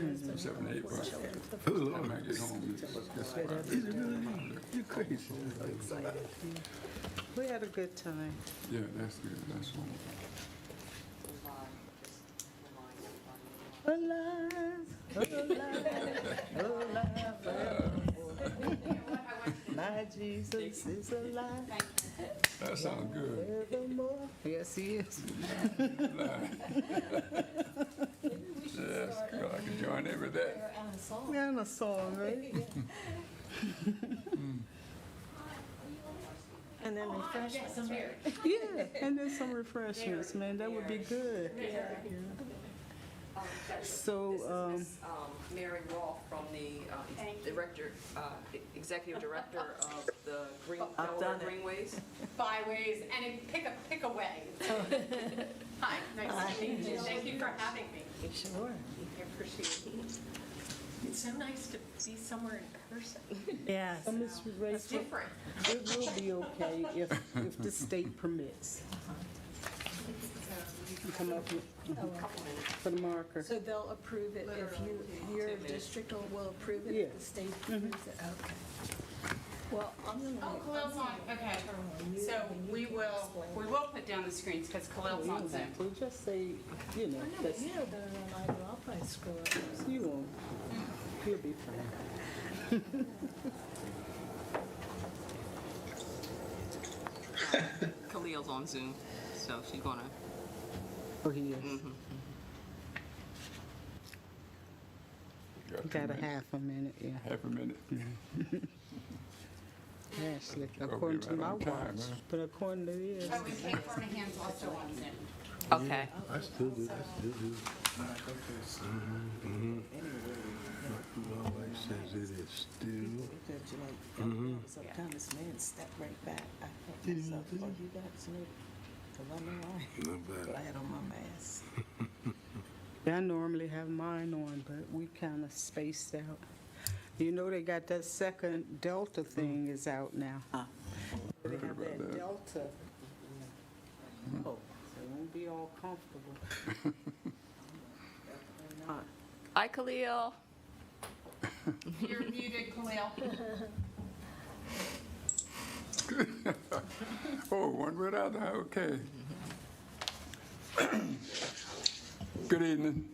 7, 8, but I might get home. You're crazy. We had a good time. Yeah, that's good. That's wonderful. Alive, alive, my Jesus is alive. That sounds good. Evermore. Yes, he is. Yes, girl, I can join in with that. We're on a song, right? And then refreshments, right? Yeah, and then some refreshments, man. That would be good. So, Mary Roth from the executive director of the Greenways. Byways, and pick away. Hi, nice to meet you. Thank you for having me. Sure. I appreciate it. It's so nice to be somewhere in person. Yes. Ms. It's Rachel, different. it will be okay if the state permits. You come up with, for the marker. So they'll approve it if your district will approve it Yeah. if the state approves it? Okay. Well, I'm gonna. Oh, Khalil's on, okay. So we will put down the screens because Khalil's on Zoom. So just say, you know, that's, Yeah, then I'll probably screw up. you won't. He'll be fine. Khalil's on Zoom, so she's gonna. Oh, he is. Got a 2 minutes. half a minute, yeah. Half a minute. Actually, Gonna be according to right my on time, watch, huh? but according to this. Oh, and Kate Carnahan's also on Zoom. Okay. I still do. Always says it is still. Sometimes man step right back. I thought to myself, oh, you got Snoop. Because I know I Not but I bad. had on my mask. Yeah, I normally have mine on, but we kind of spaced out. You know, they got that second Delta thing is out now. They have that Delta. Oh, so it won't be all comfortable. Definitely not. Hi, Khalil. You're muted, Khalil. Oh, one without that, okay. Good evening.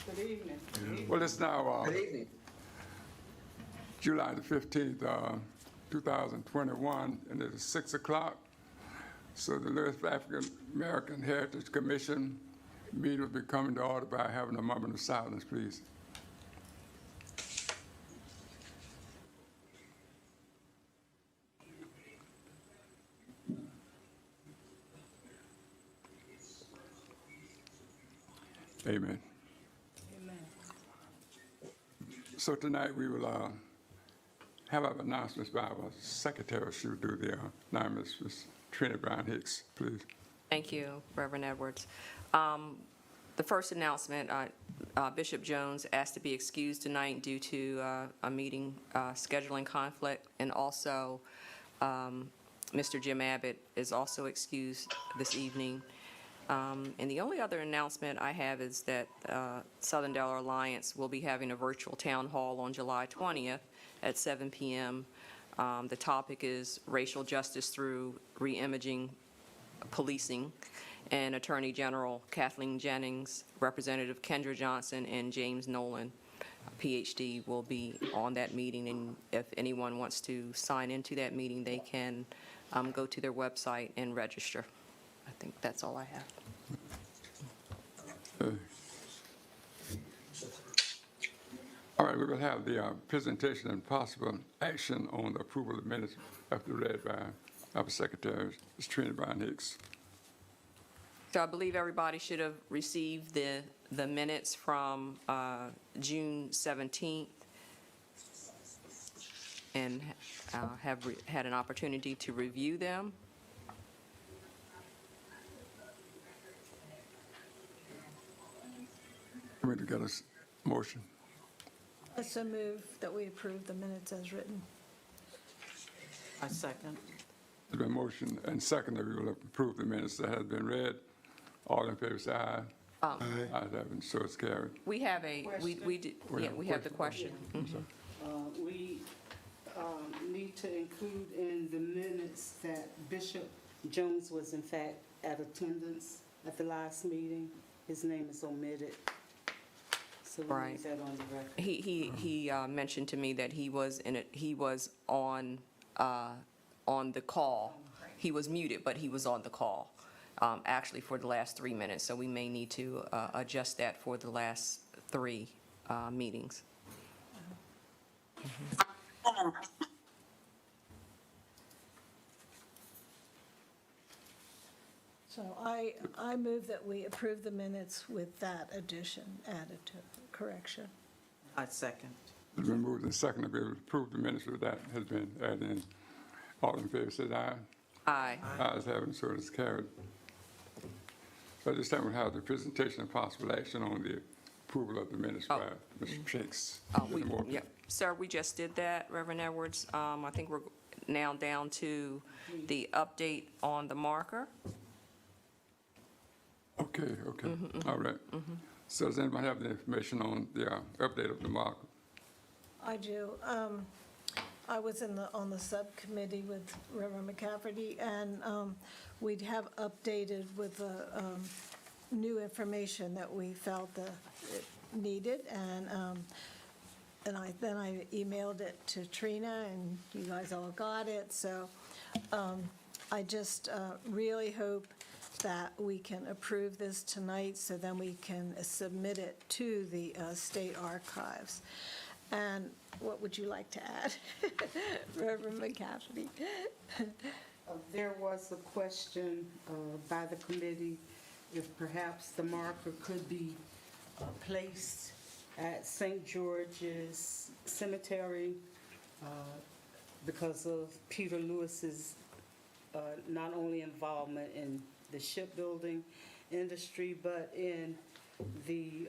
Good evening. Well, it's now July the 15th, 2021, and it's 6 o'clock. So the Lewes African American Heritage Commission meeting will be coming to order by having a moment of silence, please. Amen. Amen. So tonight we will have our announcements by our secretary. She will do the announcements. Ms. Trina Brown Hicks, please. Thank you, Reverend Edwards. The first announcement, Bishop Jones asked to be excused tonight due to a meeting scheduling conflict, and also Mr. Jim Abbott is also excused this evening. And the only other announcement I have is that Southern Delaware Alliance will be having a virtual town hall on July 20th at 7 p.m. The topic is racial justice through reimaging policing, and Attorney General Kathleen Jennings, Representative Kendra Johnson, and James Nolan, PhD, will be on that meeting. And if anyone wants to sign into that meeting, they can go to their website and register. I think that's all I have. All right, we will have the presentation and possible action on the approval of the minutes after read by our secretary, Ms. Trina Brown Hicks. So I believe everybody should have received the minutes from June 17th and have had an opportunity to review them. We to get a motion. I so move that we approve the minutes as written. I second. There's been motion and second that we will approve the minutes that have been read. All in favor say aye. Ayes have it, so it's carried. We have we did, yeah, we have the question. Mhm. We need to include in the minutes that Bishop Jones was in fact at attendance at the last meeting. His name is omitted. So we Right. need that on the record. He mentioned to me that he was on the call. He was muted, but he was on the call, actually for the last 3 minutes. So we may need to adjust that for the last 3 meetings. So I move that we approve the minutes with that addition added to correction. I second. It's been moved and seconded to approve the minutes with that has been added in. All in favor, say aye. Aye. Ayes have it, so it's carried. So at this time, we have the presentation of possible action on the approval of the minutes by Mr. Shakes. Yep. Sir, we just did that, Reverend Edwards. I think we're now down to the update on the marker. Okay, all right. So does anybody have the information on the update of the marker? I do. I was on the subcommittee with Reverend McCafferty, and we'd have updated with the new information that we felt that it needed, and then I emailed it to Trina, and you guys all got it. So I just really hope that we can approve this tonight, so then we can submit it to the state archives. And what would you like to add, Reverend McCafferty? There was a question by the committee if perhaps the marker could be placed at St. George's Cemetery because of Peter Lewis's not only involvement in the shipbuilding industry, but in the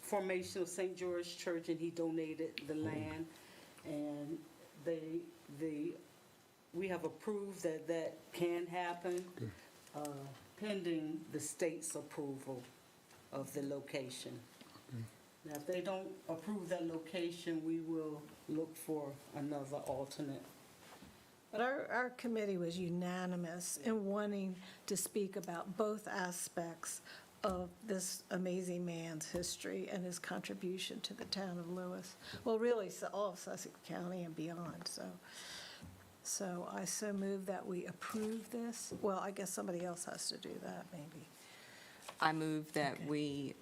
formation of St. George Church, and he donated the land, and we have approved that can happen pending the state's approval of the location. Now, if they don't approve that location, we will look for another alternate. But our committee was unanimous in wanting to speak about both aspects of this amazing man's history and his contribution to the town of Lewes. Well, really, all of Sussex County and beyond, so I so move that we approve this. Well, I guess somebody else has to do that, maybe. I move that we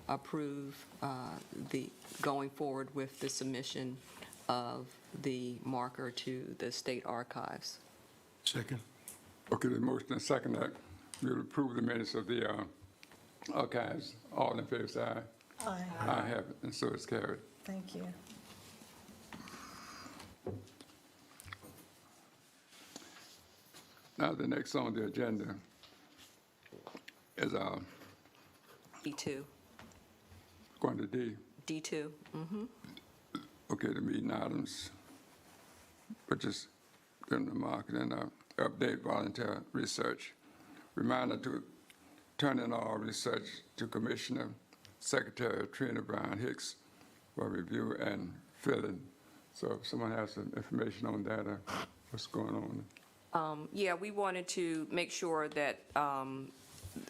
approve the, going forward with the submission of the marker to the state archives. Second. Okay, the motion and second that we will approve the minutes of the archives. All in favor, say aye. Aye. I have it, and so it's carried. Thank you. Now, the next on the agenda is D2. going to D. D2. Okay, the meeting items, but just in the market and update volunteer research. Reminder to turn in all research to Commissioner Secretary Trina Brown Hicks for review and filling. So if someone has some information on that, what's going on? Yeah, we wanted to make sure that,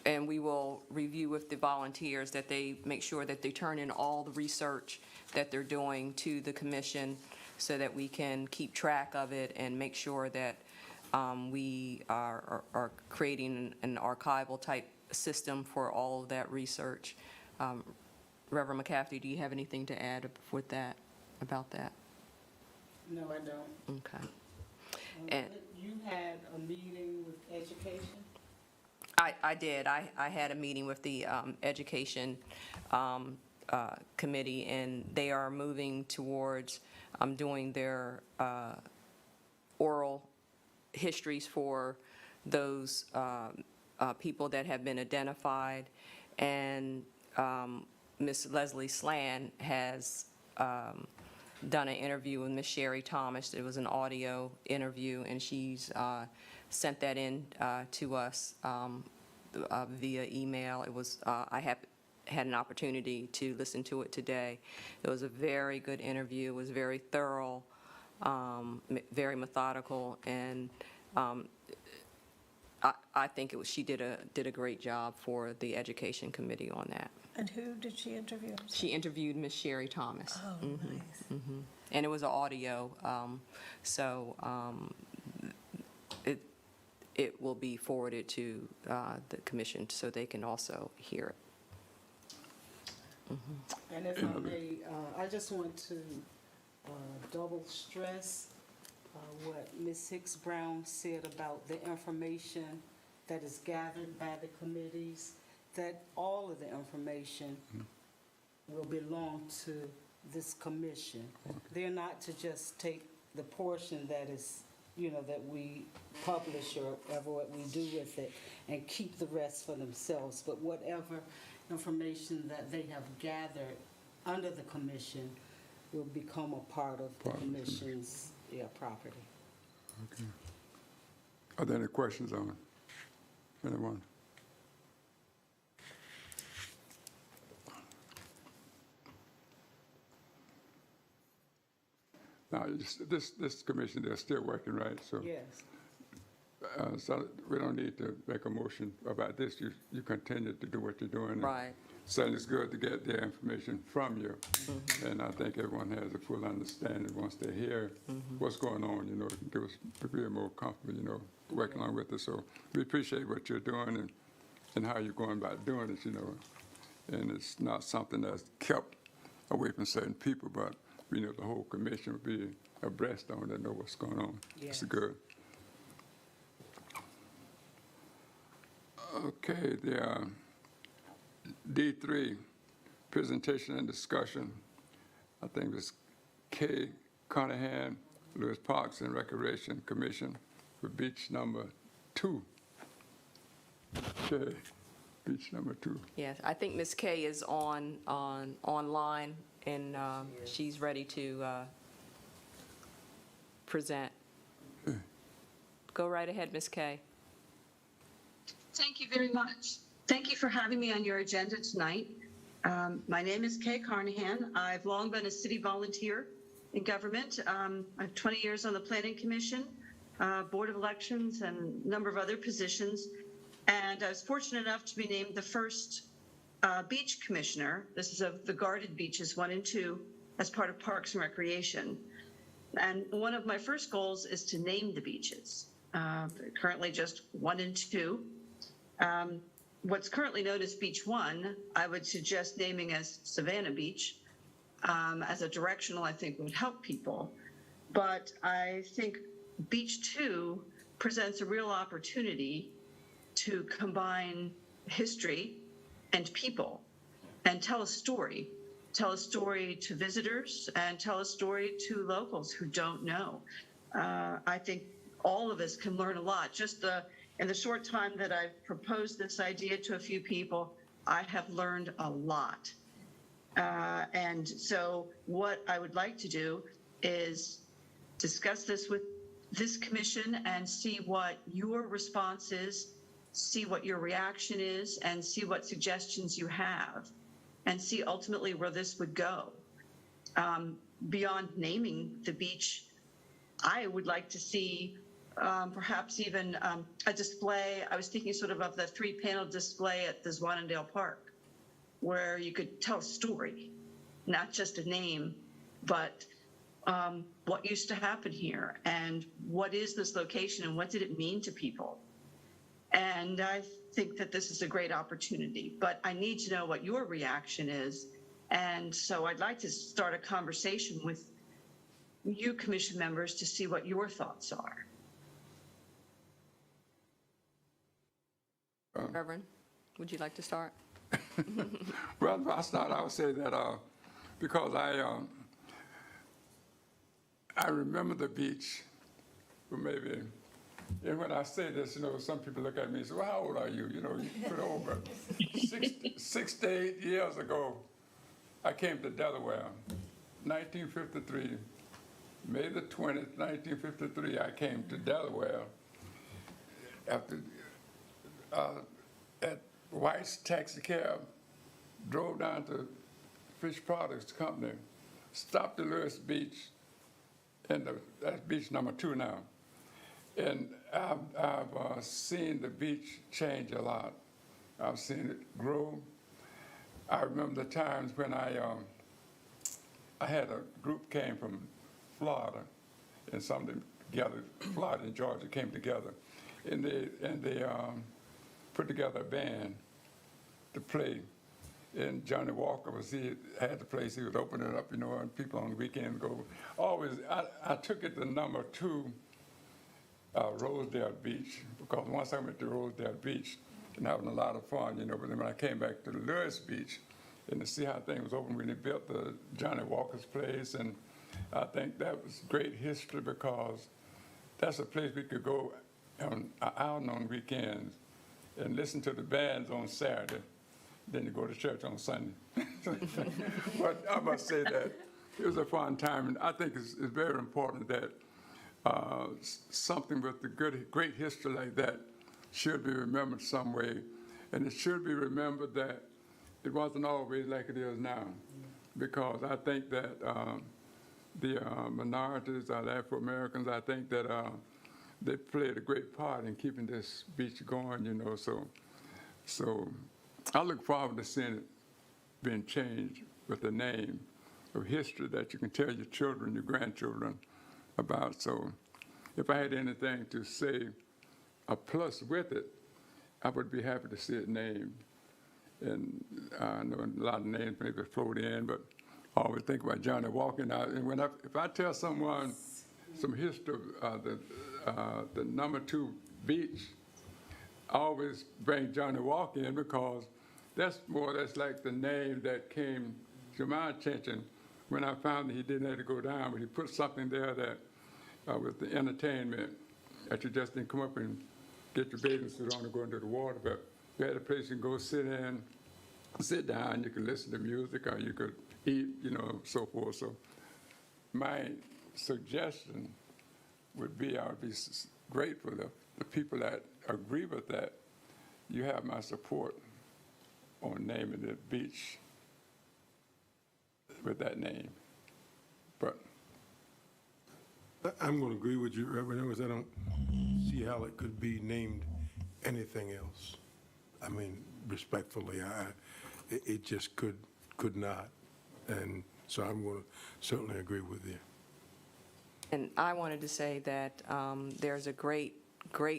and we will review with the volunteers, that they make sure that they turn in all the research that they're doing to the commission so that we can keep track of it and make sure that we are creating an archival type system for all of that research. Reverend McCafferty, do you have anything to add with that, about that? No, I don't. Okay. And You had a meeting with education? I did. I had a meeting with the Education Committee, and they are moving towards doing their oral histories for those people that have been identified. And Ms. Leslie Slan has done an interview with Ms. Sherry Thomas. It was an audio interview, and she's sent that in to us via email. It was, I had an opportunity to listen to it today. It was a very good interview. It was very thorough, very methodical, and I think she did a great job for the Education Committee on that. And who did she interview? She interviewed Ms. Sherry Thomas. Oh, nice. And it was an audio, so it will be forwarded to the commission so they can also hear it. And if I may, I just want to double stress what Ms. Hicks Brown said about the information that is gathered by the committees, that all of the information will belong to this commission. They're not to just take the portion that is, that we publish or whatever what we do with it and keep the rest for themselves, but whatever information that they have gathered under the commission will become a part of the commission's property. Okay. Are there any questions on it? Anyone? Now, this commission, they're still working, right? So, Yes. so we don't need to make a motion about this. You continue to do what you're doing. Right. Certainly it's good to get their information from you. And I think everyone has a full understanding once they hear what's going on, it can give us to be more comfortable, working along with us. So we appreciate what you're doing and how you're going about doing it, And it's not something that's kept away from certain people, but the whole commission will be abreast on it and know what's going on. Yes. It's good. Okay, the D3, presentation and discussion. I think it's K. Carnahan, Lewes Parks and Recreation Commission for beach number 2. Okay, beach number 2. Yes, I think Ms. Kay is online, and she's ready to present. Go right ahead, Ms. Kay. Thank you very much. Thank you for having me on your agenda tonight. My name is Kay Carnahan. I've long been a city volunteer in government. I have 20 years on the Planning Commission, Board of Elections, and a number of other positions. And I was fortunate enough to be named the first beach commissioner. This is of the guarded beaches 1 and 2 as part of Parks and Recreation. And one of my first goals is to name the beaches. Currently just 1 and 2. What's currently known as Beach 1, I would suggest naming as Savannah Beach as a directional, I think would help people. But I think Beach 2 presents a real opportunity to combine history and people and tell a story to visitors and tell a story to locals who don't know. I think all of us can learn a lot. Just in the short time that I've proposed this idea to a few people, I have learned a lot. And so what I would like to do is discuss this with this commission and see what your response is, see what your reaction is, and see what suggestions you have, and see ultimately where this would go. Beyond naming the beach, I would like to see perhaps even a display. I was thinking sort of the 3-panel display at the Zwannendale Park, where you could tell a story, not just a name, but what used to happen here, and what is this location, and what did it mean to people. And I think that this is a great opportunity, but I need to know what your reaction is. And so I'd like to start a conversation with you commission members to see what your thoughts are. Reverend, would you like to start? Well, if I start, I would say that because I remember the beach, well, maybe, and when I say this, some people look at me and say, well, how old are you? You put over 6 to 8 years ago, I came to Delaware, 1953, May the 20th, 1953, I came to Delaware after at White's Taxi Cab, drove down to Fish Products Company, stopped at Lewes Beach, and that's beach number 2 now. And I've seen the beach change a lot. I've seen it grow. I remember the times when I had a group came from Florida, and some of them gathered, Florida and Georgia came together, and they put together a band to play. And Johnny Walker he had the place, he would open it up, and people on the weekend go. Always, I took it to number 2, Rosedale Beach, because once I went to Rosedale Beach and having a lot of fun, but then when I came back to the Lewes Beach and to see how things was open when they built the Johnny Walker's place, and I think that was great history because that's a place we could go out on weekends and listen to the bands on Saturday. Then you go to church on Sunday. But I must say that it was a fun time, and I think it's very important that something with the great history like that should be remembered some way, and it should be remembered that it wasn't always like it is now, because I think that the minorities, the Afro-Americans, I think that they played a great part in keeping this beach going, so I look forward to seeing it being changed with the name of history that you can tell your children, your grandchildren about. So if I had anything to say, a plus with it, I would be happy to see it named. And I know a lot of names maybe float in, but I always think about Johnny Walker. And if I tell someone some history of the number 2 beach, I always bring Johnny Walker in because that's more or less like the name that came to my attention when I found that he didn't have to go down, but he put something there that with the entertainment that you just didn't come up and get your bathing suit on and go into the water, but you had a place you can go sit down, you could listen to music or you could eat, so forth. So my suggestion would be I would be grateful if the people that agree with that, you have my support on naming the beach with that name. But I'm going to agree with you, Reverend Edwards. I don't see how it could be named anything else. I mean, respectfully, it just could not. And so I'm going to certainly agree with you. And I wanted to say that there's a great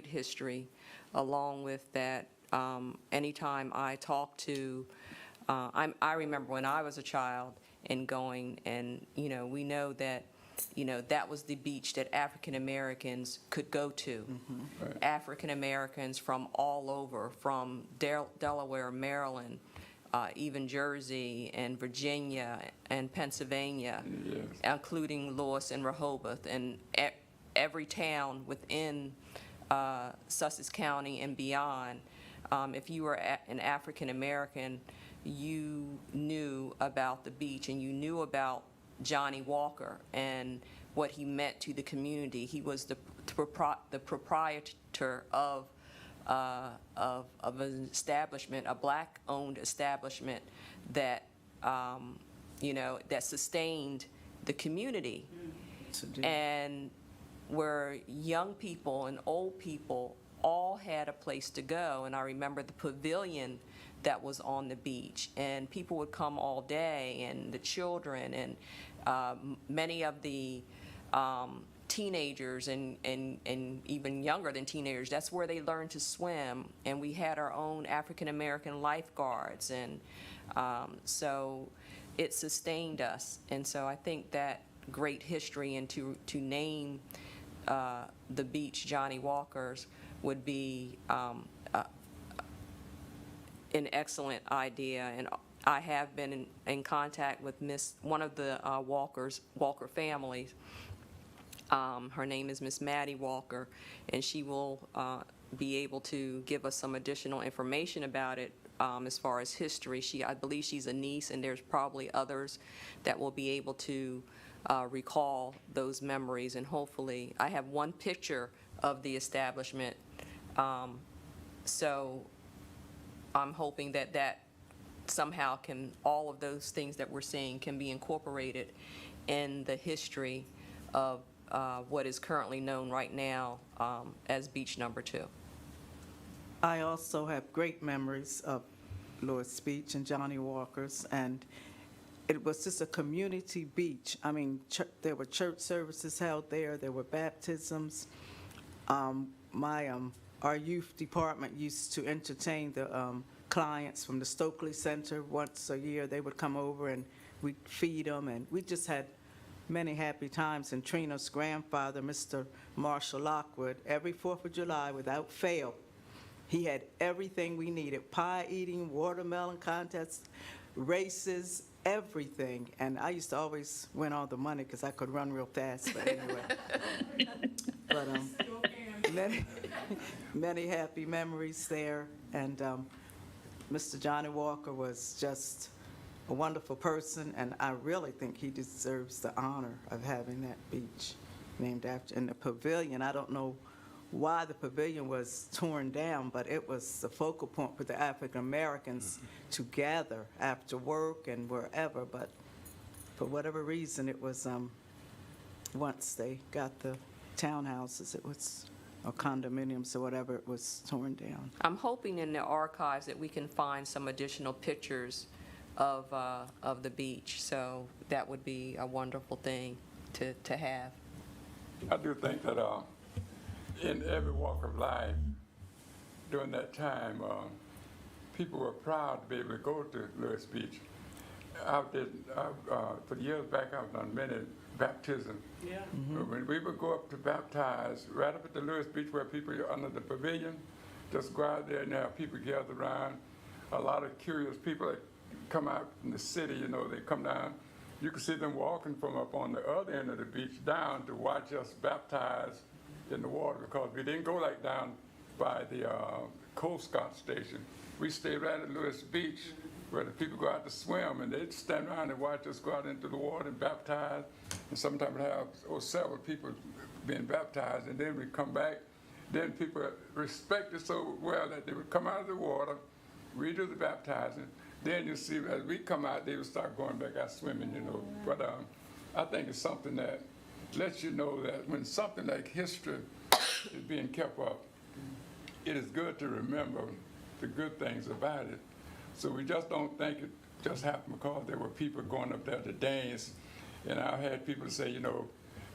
history along with that. Anytime I talk to, I remember when I was a child and going, and we know that that was the beach that African Americans could go to. Mm-hmm. Right. African Americans from all over, from Delaware, Maryland, even Jersey and Virginia and Pennsylvania, yes, including Lewes and Rehoboth, and every town within Sussex County and beyond. If you were an African American, you knew about the beach and you knew about Johnny Walker and what he meant to the community. He was the proprietor of an establishment, a black-owned establishment that that sustained the community, and where young people and old people all had a place to go. And I remember the pavilion that was on the beach, and people would come all day, and the children, and many of the teenagers and even younger than teenagers, that's where they learned to swim. And we had our own African American lifeguards, and so it sustained us. And so I think that great history, and to name the beach Johnny Walker's would be an excellent idea. And I have been in contact with one of the Walker families. Her name is Miss Maddie Walker, and she will be able to give us some additional information about it as far as history. I believe she's a niece, and there's probably others that will be able to recall those memories. And hopefully, I have one picture of the establishment. So I'm hoping that somehow all of those things that we're seeing can be incorporated in the history of what is currently known right now as Beach Number 2. I also have great memories of Lewes Beach and Johnny Walker's, and it was just a community beach. I mean, there were church services held there, there were baptisms. Our youth department used to entertain the clients from the Stokely Center once a year. They would come over and we'd feed them, and we just had many happy times. And Trina's grandfather, Mr. Marshall Lockwood, every 4th of July, without fail, he had everything we needed: pie eating, watermelon contests, races, everything. And I used to always win all the money because I could run real fast, but anyway. But many happy memories there. And Mr. Johnny Walker was just a wonderful person, and I really think he deserves the honor of having that beach named after. And the pavilion, I don't know why the pavilion was torn down, but it was the focal point for the African Americans to gather after work and wherever. But for whatever reason, it was, once they got the townhouses, it was, or condominiums or whatever, it was torn down. I'm hoping in the archives that we can find some additional pictures of the beach, so that would be a wonderful thing to have. I do think that in every walk of life during that time, people were proud to be able to go to Lewes Beach. For years back, I've done many baptisms. Yeah. When we would go up to baptize, right up at the Lewes Beach where people are under the pavilion, just go out there and have people gather around. A lot of curious people that come out from the city, you know, they come down. You can see them walking from up on the other end of the beach down to watch us baptize in the water, because we didn't go like down by the Coast Guard station. We stayed right at Lewes Beach where the people go out to swim, and they'd stand around and watch us go out into the water and baptize. And sometimes we'd have several people being baptized, and then we'd come back. Then people respected so well that they would come out of the water, we do the baptizing. Then you see, as we come out, they would start going back out swimming, you know. But I think it's something that lets you know that when something like history is being kept up, it is good to remember the good things about it. So we just don't think it just happened because there were people going up there to dance. And I've had people say, you know,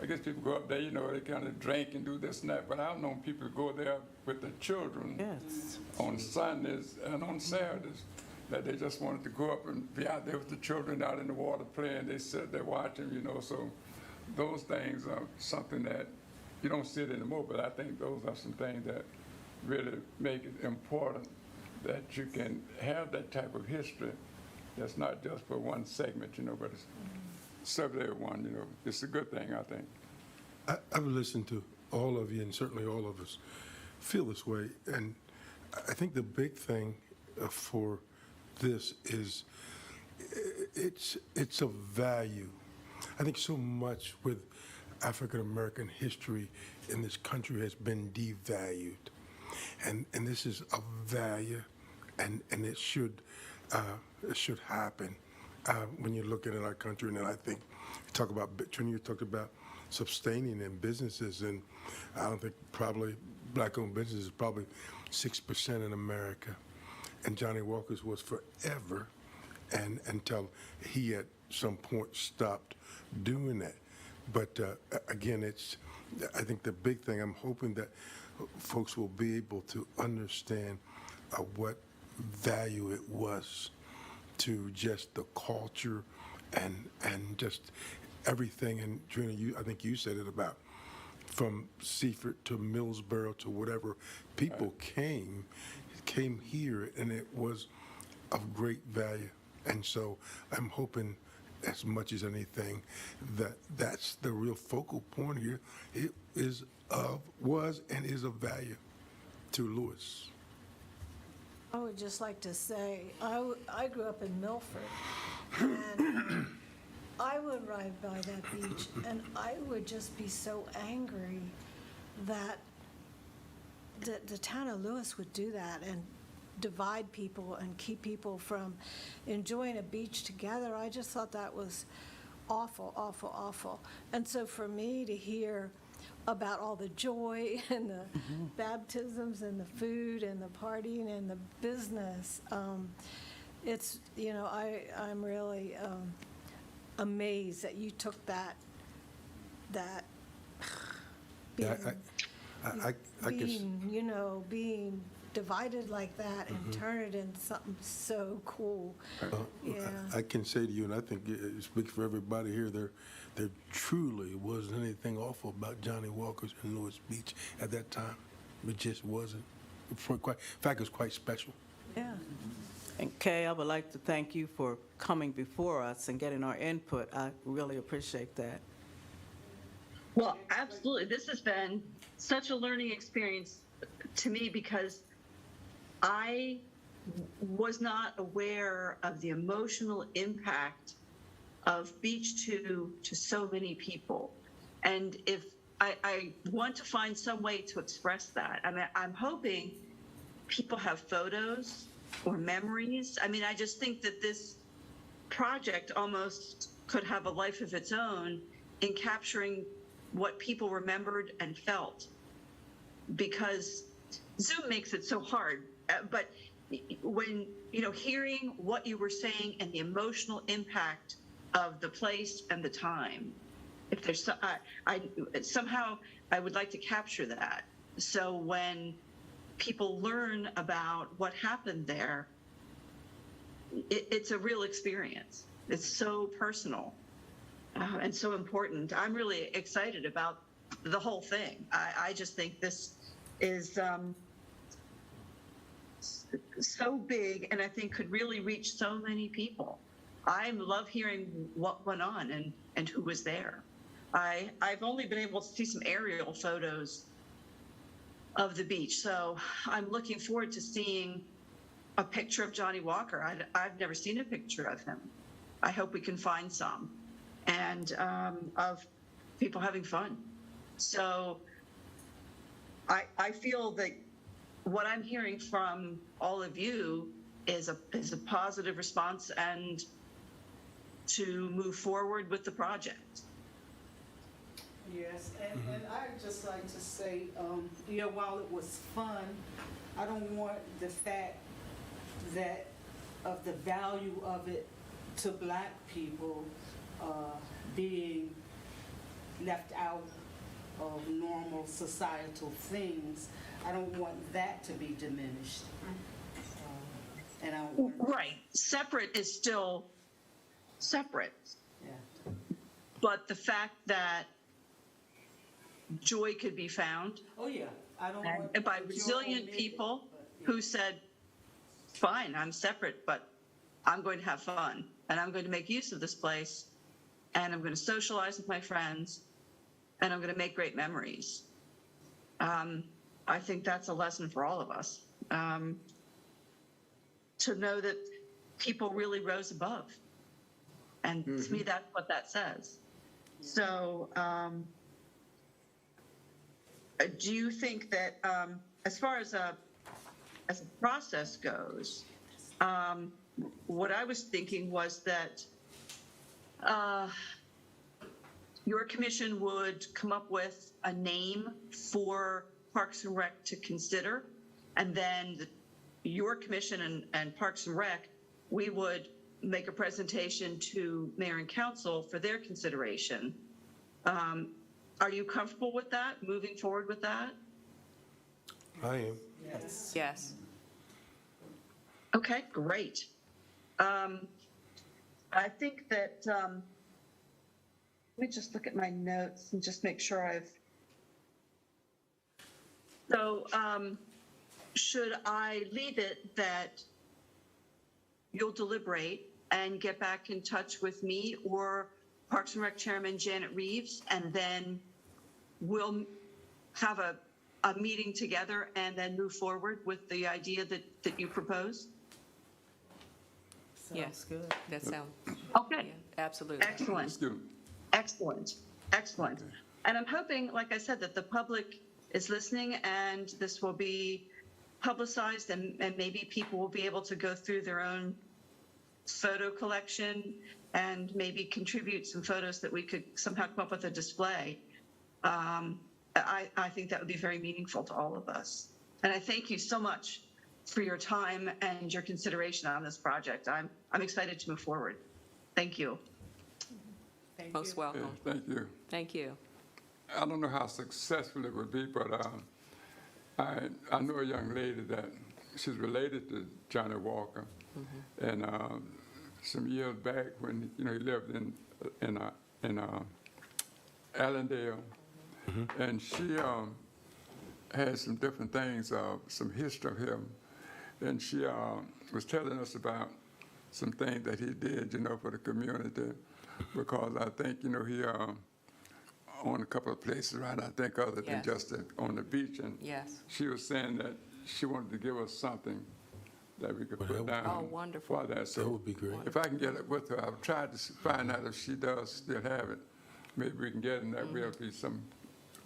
I guess people go up there, you know, they kind of drink and do this and that. But I've known people go there with the children on Sundays and on Saturdays, that they just wanted to go up and be out there with the children out in the water playing. They sit there watching, you know. So those things are something that you don't see it anymore, but I think those are some things that really make it important that you can have that type of history that's not just for one segment, you know, but it's serve everyone, you know. It's a good thing, I think. I've listened to all of you, and certainly all of us feel this way, and I think the big thing for this is it's a value. I think so much with African American history in this country has been devalued, and this is a value, and it should happen when you're looking at our country. And then I think you talk about, Trini, you talked about sustaining in businesses, and I don't think probably black-owned businesses is probably 6% in America. And Johnny Walker's was forever, and until he at some point stopped doing that. But again, I think the big thing, I'm hoping that folks will be able to understand what value it was to just the culture and just everything. And Trina, I think you said it about from Seaford to Millsboro to whatever, people came here, and it was of great value. And so I'm hoping as much as anything that's the real focal point here. It was and is of value to Lewes. I would just like to say, I grew up in Milford, and I would ride by that beach, and I would just be so angry that the town of Lewes would do that. And divide people and keep people from enjoying a beach together. I just thought that was awful, awful, awful. And so for me to hear about all the joy and the baptisms and the food and the partying and the business, it's, I'm really amazed that you took that Yeah, being divided like that and turn it into something so cool. Yeah. I can say to you, and I think it speaks for everybody here, there truly wasn't anything awful about Johnny Walker's in Lewes Beach at that time. It just wasn't. In fact, it was quite special. Yeah. And Kay, I would like to thank you for coming before us and getting our input. I really appreciate that. Well, absolutely. This has been such a learning experience to me because I was not aware of the emotional impact of Beach 2 to so many people. And if I want to find some way to express that. I mean, I'm hoping people have photos or memories. I mean, I just think that this project almost could have a life of its own in capturing what people remembered and felt, because Zoom makes it so hard. But when, hearing what you were saying and the emotional impact of the place and the time, if there's, somehow I would like to capture that. So when people learn about what happened there, it's a real experience. It's so personal. And so important. I'm really excited about the whole thing. I just think this is so big, and I think could really reach so many people. I love hearing what went on and who was there. I've only been able to see some aerial photos of the beach, so I'm looking forward to seeing a picture of Johnny Walker. I've never seen a picture of him. I hope we can find some. And of people having fun. So I feel that what I'm hearing from all of you is a positive response and to move forward with the project. Yes, and I'd just like to say, while it was fun, I don't want the fact that of the value of it to Black people being left out of normal societal things. I don't want that to be diminished. And I don't want, Right. Separate is still separate. yeah. But the fact that joy could be found Oh, yeah, I don't want. and by joy resilient omitted, people but, yeah. who said, fine, I'm separate, but I'm going to have fun and I'm going to make use of this place and I'm going to socialize with my friends and I'm going to make great memories. I think that's a lesson for all of us, to know that people really rose above. And to me, that's what that says. So do you think that as far as a process goes, what I was thinking was that your commission would come up with a name for Parks and Rec to consider, and then your commission and Parks and Rec, we would make a presentation to mayor and council for their consideration. Are you comfortable with that, moving forward with that? I am. Yes. Okay, great. I think that, let me just look at my notes and just make sure so should I leave it that you'll deliberate and get back in touch with me or Parks and Rec Chairman Janet Reeves, and then we'll have a meeting together and then move forward with the idea that you proposed? Yes. Good. That sounds, Okay. absolutely. Excellent. Let's do it. Excellent. Excellent. And I'm hoping, like I said, that the public is listening and this will be publicized, and maybe people will be able to go through their own photo collection and maybe contribute some photos that we could somehow come up with a display. I think that would be very meaningful to all of us. And I thank you so much for your time and your consideration on this project. I'm excited to move forward. Thank you. Most Yeah, welcome. thank you. Thank you. I don't know how successful it would be, but I know a young lady that she's related to Johnny Walker, and some years back when he lived in Allendale, and she had some different things, some history of him, and she was telling us about some things that he did, for the community, because I think he owned a couple of places, right? I think other than Yes. just on the beach, and Yes. she was saying that she wanted to give us something that we could Well, that put would- down. Oh, wonderful. For that. So That would be great. if I can get it with her, I've tried to find out if she does still have it. Maybe we can get it, and that will be some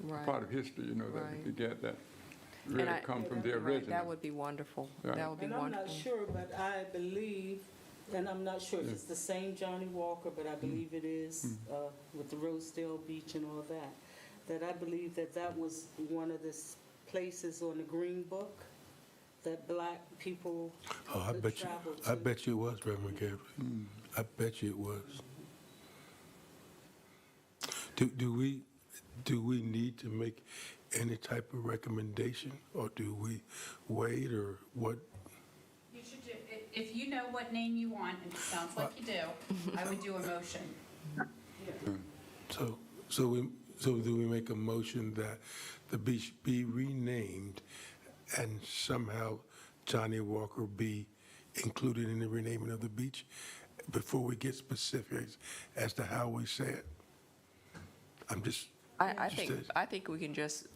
Right. part of history, that we Right. could get that And really I- come from the Right, original. that would be wonderful. Yeah. That would be And I'm wonderful. not sure, but I believe, and I'm not sure if it's the same Johnny Walker, but I believe it is, with the Rosedale Beach and all that, that I believe that was one of the places on the Green Book that black people Oh, I could bet you, travel I to. bet you it was, Reverend McCaffrey. I bet you it was. Do we need to make any type of recommendation, or do we wait, or what? You should do, if you know what name you want, and it sounds like you do, I would do a motion. So do we make a motion that the beach be renamed and somehow Johnny Walker be included in the renaming of the beach before we get specifics as to how we say it? I'm just. I just think we can just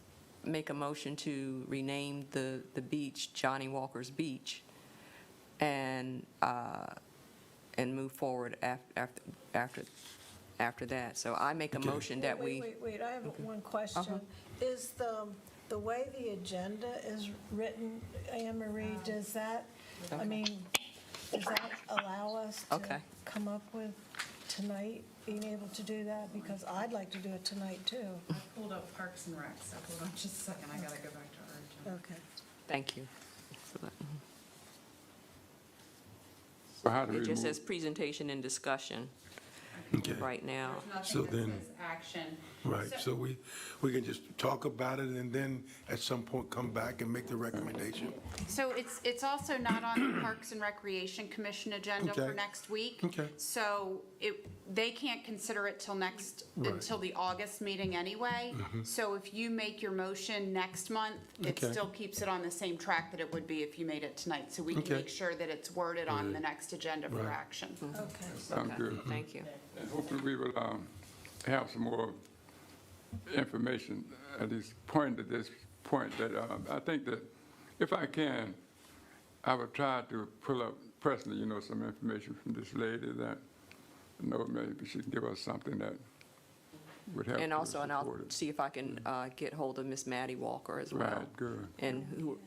make a motion to rename the beach Johnny Walker's Beach, and move forward after that. So I make a Okay. motion that we. Wait, I have one question. Is the way the agenda is written, Anne Marie, does that, does that allow us to Okay. come up with tonight, being able to do that? Because I'd like to do it tonight, too. I pulled up Parks and Recs, so hold on just a second, I gotta go back to our agenda. Okay. Thank you. for that. So how do we It just move? says presentation and discussion Okay. right now. There's So nothing that then- says action. Right, so we can just talk about it and then at some point come back and make the recommendation? So it's also not on the Parks and Recreation Commission agenda for Okay. next week. Okay. So they can't consider it till Right. Mm-hmm. until the August meeting anyway. So if you make your motion next month, it Okay. still keeps it on the same track that it would be if you made it tonight. So we can Okay. make sure that it's worded on the next agenda for Right. action. Okay. Sounds Okay, good. thank you. And hopefully we will have some more information, at least point at this point, that I think that if I can, I would try to pull up personally, some information from this lady that, maybe she can give us something that would help. And to also, and I'll support it. see if I can get hold of Miss Maddie Walker as well. Right, good. And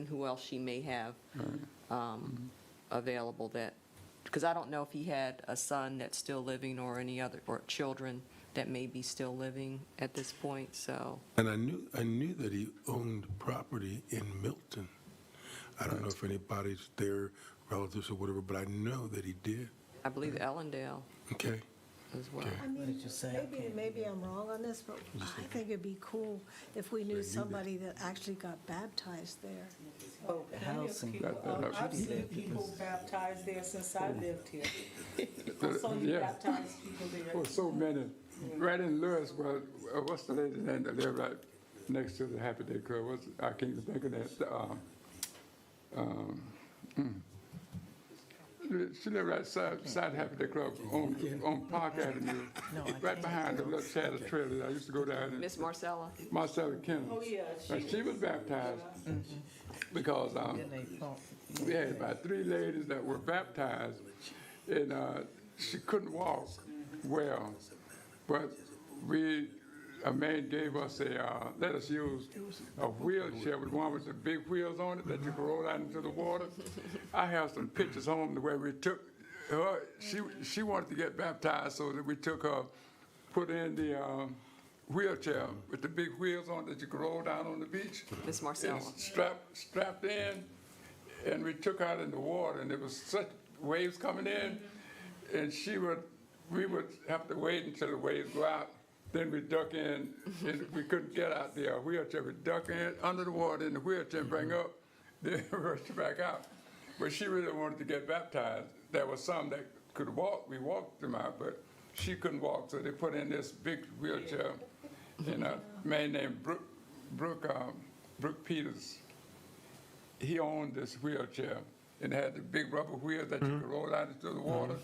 who else she may have available that, because I don't know if he had a son that's still living or any other, or children that may be still living at this point, so. And I knew that he owned property in Milton. I don't know if anybody's there, relatives or whatever, but I know that he did. I believe Ellendale Okay. as well. I mean, maybe I'm wrong on this, but I think it'd be cool if we knew somebody that actually got baptized there. Oh, plenty of people. I've seen people baptized there since I lived here. I saw you Yeah. baptize people there. Well, so many, right in Lewes, what's the lady's name that lived right next to the Happy Day Club? I can't even think of that. She lived right side Happy Day Club on Park Avenue, right behind the little shadow trailer. I used to go down and Miss Marcella? Marcella Kennedy. Oh, yeah. She was baptized because we had about 3 ladies that were baptized, and she couldn't walk well, but a man gave us let us use a wheelchair with one with the big wheels on it that you can roll out into the water. I have some pictures home the way we took her. She wanted to get baptized, so that we took her, put her in the wheelchair with the big wheels on it that you could roll down on the beach. Miss Marcella. And strapped in, and we took her out in the water, and there was such waves coming in, and we would have to wait until the waves go out. Then we duck in, and we couldn't get out the wheelchair. We duck in under the water in the wheelchair and bring up, then rush back out. But she really wanted to get baptized. There was some that could walk. We walked them out, but she couldn't walk, so they put in this big wheelchair. And a man named Brooke Peters, he owned this wheelchair and had the big rubber wheels that you could roll out into the water.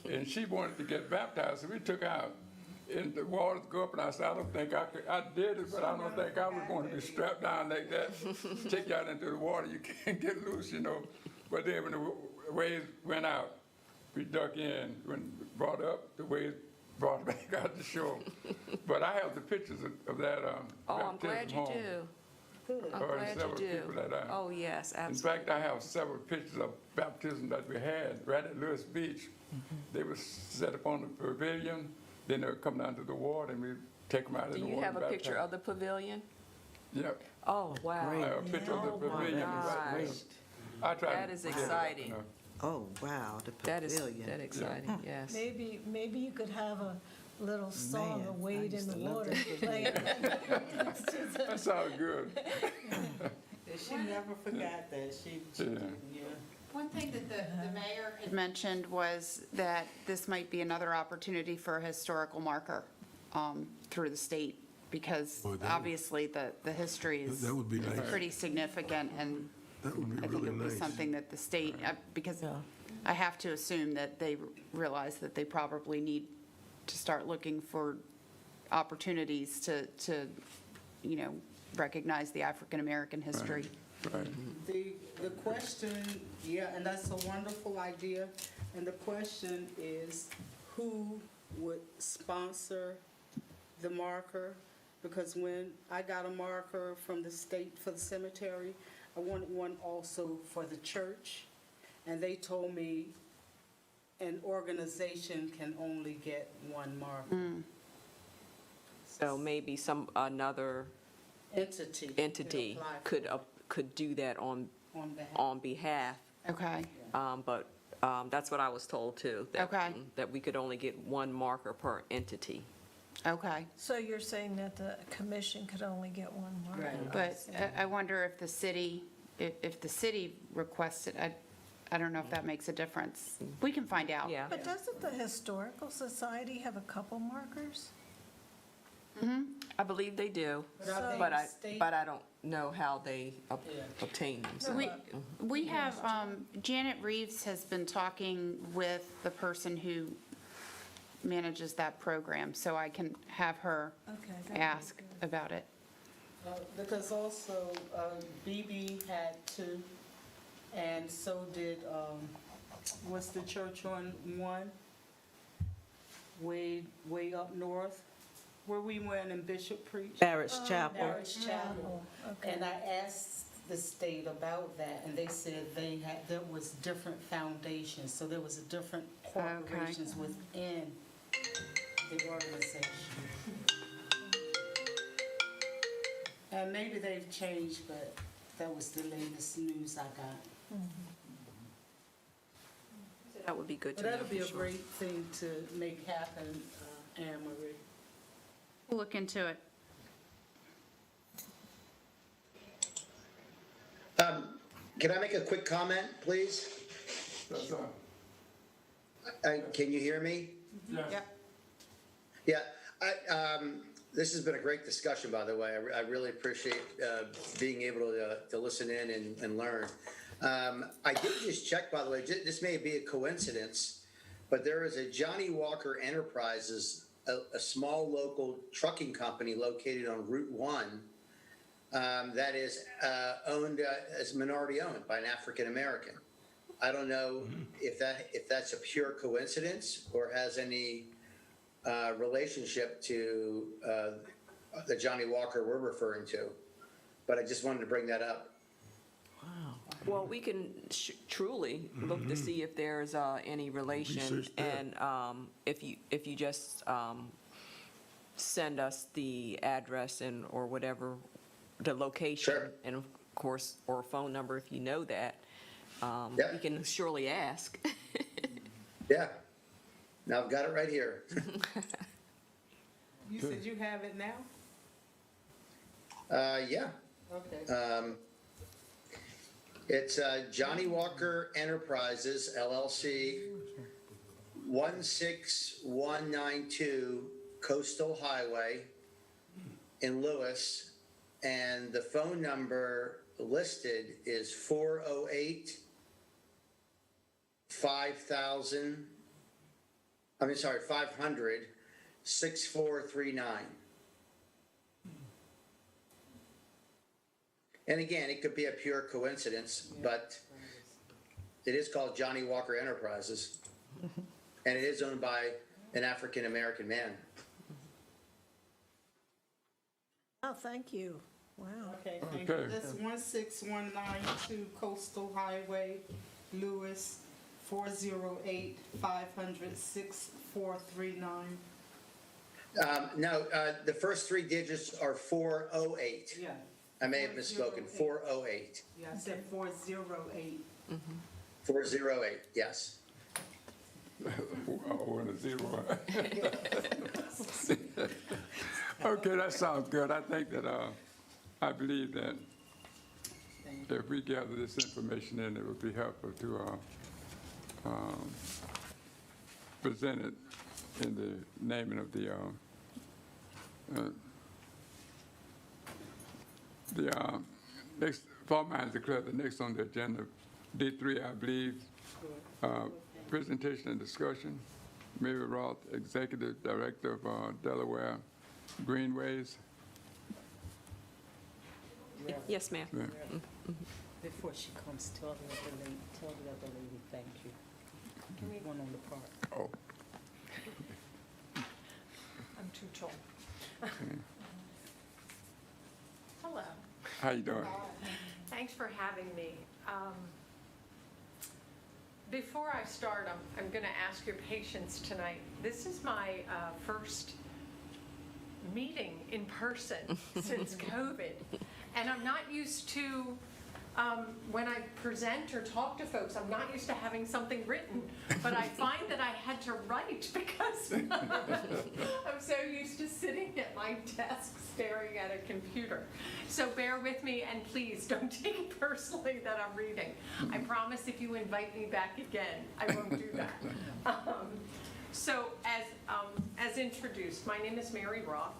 And she wanted to get baptized, so we took her out. And the waters go up, and I said, I don't think I could. I did it, but I don't think I was going to be strapped down like that. Take you out into the water, you can't get loose, you know. But then when the waves went out, we duck in. When brought up, the waves brought back out to shore. But I have the pictures of that I'm glad baptism you home. do. I'm glad you Several do. people that Oh, yes, In absolutely. fact, I have several pictures of baptism that we had right at Lewes Beach. They were set up on the pavilion, then they would come down to the water, and we'd take them out Do in the you water. have a and picture baptize of the pavilion? them. Yep. Oh, I wow. have a picture of the Oh, my pavilion. gosh. I tried That to is get it, exciting. Oh, wow, the That is pavilion. exciting, yes. Maybe you could have a little song, Man, a I wade in used the to love water. that playing. That sounds good. She never forgot that. Yeah. One thing that the mayor had mentioned was that this might be another opportunity for a historical marker through the state, because Boy, that would- obviously the history is That would be nice. pretty significant, and That would I be think really it would be nice. something that the state, because I have to assume that they realize that they probably need to start looking for opportunities to recognize the African-American history. Right. The question, yeah, and that's a wonderful idea, and the question is, who would sponsor the marker? Because when I got a marker from the state for the cemetery, I wanted one also for the church, and they told me an organization can only get one marker. So maybe another Entity. entity could apply could do that on on behalf. behalf. Okay, But that's what I was told too. Okay. That we could only get one marker per entity. okay. So you're saying that the commission could only get one marker? Right. But I wonder if the city, if the city requested, I don't know if that makes a difference. We can find out. Yeah. But doesn't the Historical Society have a couple markers? I believe they do, But are they but state- I don't know how they obtain them. so. We have, Janet Reeves has been talking with the person who manages that program, so I can have her Okay. that'd be ask good. about it. Because also BB had two, and so did, what's the church on one? Way up north, where we went and Bishop preached. Barrett's Chapel. Barrett's Chapel. Okay. And I asked the state about that, and they said there was different foundations, so there was a different corporations within the organization. And maybe they've changed, but that was the latest news I got. That would be good to But know that'll be for a sure. great thing to make happen, Anne Marie. We'll look into it. Can I make a quick comment, please? That's Can you hear me? yes. Yeah, this has been a great discussion, by the way. I really appreciate being able to listen in and learn. I did just check, by the way, this may be a coincidence, but there is a Johnny Walker Enterprises, a small local trucking company located on Route 1 that is owned as minority owned by an African American. I don't know if that's a pure coincidence or has any relationship to the Johnny Walker we're referring to. But I just wanted to bring that up. Well, we can truly look to see if there's any relation, Research that. and if you just send us the address and, or whatever, the location. Sure. And of course, or a phone number if you know that, Yeah. we can surely ask. Yeah. Now I've got it right here. You said you have it now? Yeah. Okay. It's Johnny Walker Enterprises, LLC, 16192 Coastal Highway in Lewes. And the phone number listed is 500 6439. And again, it could be a pure coincidence, but it is called Johnny Walker Enterprises. And it is owned by an African-American man. Oh, thank you. Wow. Okay, thank Okay. you. That's 16192 Coastal Highway, Lewes, 408-500-6439. No, the first three digits are 408. Yeah. I may have misspoken, 408. Yeah, I said 408. 408, yes. Oh, and a zero. Okay, that sounds good. I think that, I believe that if we gather this information in, it would be helpful to present it in the naming of the next, for mine is declared the next on the agenda, D3, I believe, presentation and discussion. Mary Roth, Executive Director of Delaware Greenways. Yes, ma'am. Yeah. Before she comes, tell the other lady thank you. One on the park. Oh, I'm too tall. Hello. how you doing? Thanks for having me. Before I start, I'm going to ask your patience tonight. This is my first meeting in person since COVID, and I'm not used to, when I present or talk to folks, I'm not used to having something written, but I find that I had to write because I'm so used to sitting at my desk staring at a computer. So bear with me, and please don't take it personally that I'm reading. I promise if you invite me back again, I won't do that. So as introduced, my name is Mary Roth.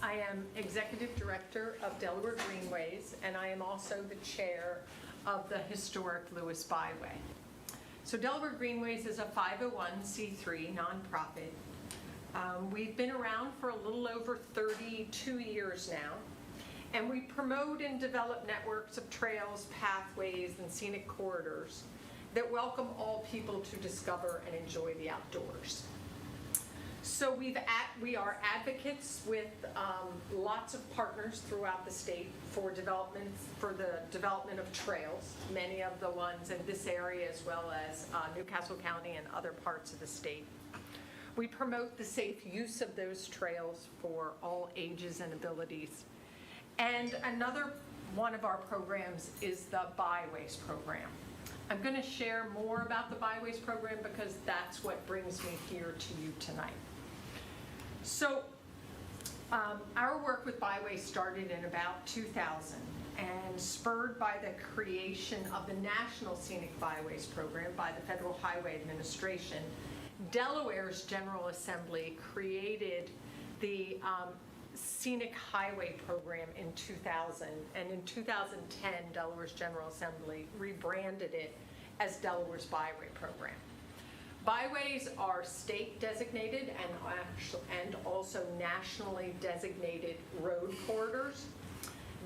I am Executive Director of Delaware Greenways, and I am also the Chair of the Historic Lewes Byway. So Delaware Greenways is a 501c3 nonprofit. We've been around for a little over 32 years now, and we promote and develop networks of trails, pathways, and scenic corridors that welcome all people to discover and enjoy the outdoors. So we are advocates with lots of partners throughout the state for the development of trails, many of the ones in this area as well as Newcastle County and other parts of the state. We promote the safe use of those trails for all ages and abilities. And another one of our programs is the Byways program. I'm going to share more about the Byways program because that's what brings me here to you tonight. So our work with Byways started in about 2000 and spurred by the creation of the National Scenic Byways program by the Federal Highway Administration. Delaware's General Assembly created the Scenic Highway program in 2000, and in 2010, Delaware's General Assembly rebranded it as Delaware's Byway program. Byways are state designated and also nationally designated road corridors.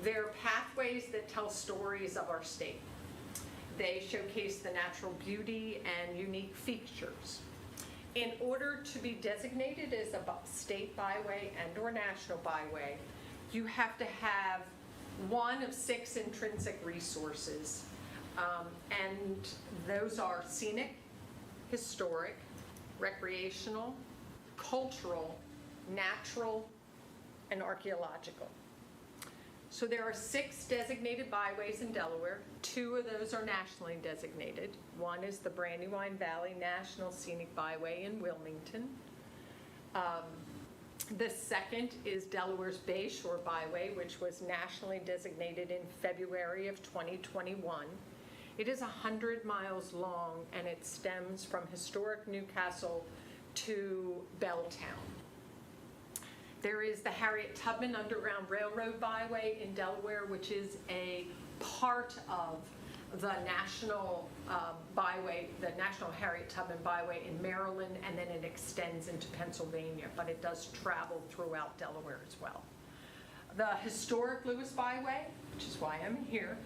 They're pathways that tell stories of our state. They showcase the natural beauty and unique features. In order to be designated as a state byway and/or national byway, you have to have one of 6 intrinsic resources. And those are scenic, historic, recreational, cultural, natural, and archaeological. So there are 6 designated byways in Delaware. 2 of those are nationally designated. One is the Brandywine Valley National Scenic Byway in Wilmington. The second is Delaware's Bay Shore Byway, which was nationally designated in February of 2021. It is 100 miles long, and it stems from historic Newcastle to Belltown. There is the Harriet Tubman Underground Railroad Byway in Delaware, which is a part of the national byway, the National Harriet Tubman Byway in Maryland, and then it extends into Pennsylvania, but it does travel throughout Delaware as well. The historic Lewes Byway, which is why I'm here,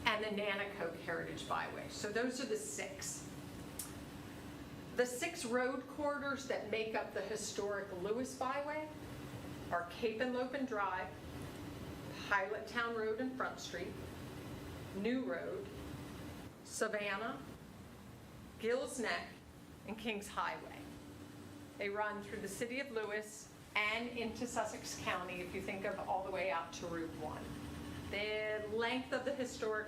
and the Nanacoke Heritage Byway. So those are the 6. The 6 road corridors that make up the historic Lewes Byway are Cape and Lopin Drive, Pilot Town Road and Front Street, New Road, Savannah, Gills Neck, and Kings Highway. They run through the city of Lewes and into Sussex County if you think of all the way out to Route 1. The length of the historic